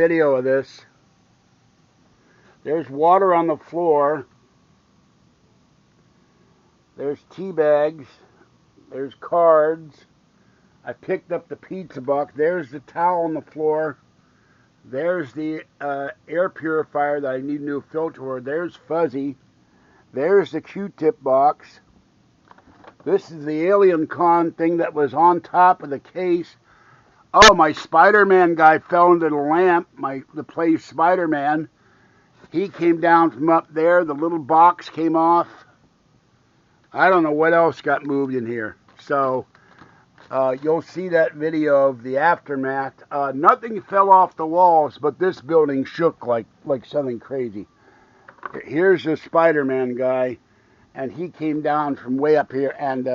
Video of this. There's water on the floor. There's tea bags. There's cards. I picked up the pizza box. There's the towel on the floor. There's the air purifier that I need a new filter for. There's Fuzzy. There's the Q-tip box. This is the Alien Con thing that was on top of the case. Oh, my Spider-Man guy fell into the lamp. The plays Spider-Man. He came down from up there. The little box came off. I don't know what else got moved in here. So you'll see that video of the aftermath. Nothing fell off the walls, but this building shook like something crazy. Here's the Spider-Man guy, and he came down from way up here. And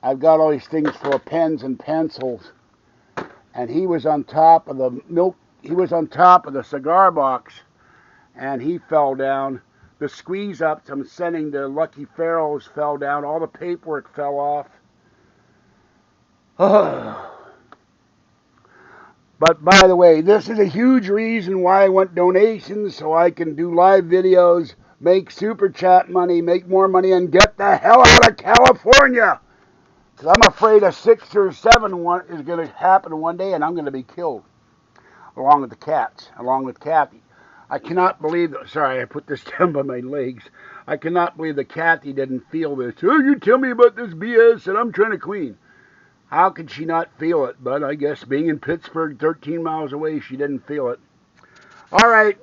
I've got all these things full of pens and pencils. And he was on top of the milk. He was on top of the cigar box, and he fell down. The squeeze ups I'm sending to Lucky Farrell's fell down. All the paperwork fell off. But by the way, this is a huge reason why I want donations, so I can do live videos, make super chat money, make more money, and get the hell out of California. Because I'm afraid a 6 or 7 one is going to happen one day, and I'm going to be killed, along with the cats, along with Kathy. I cannot believe that. Sorry, I put this down by my legs. I cannot believe that Kathy didn't feel this. Oh, you tell me about this BS and I'm trying to clean. How could she not feel it? But I guess being in Pittsburgh, 13 miles away, she didn't feel it. All right.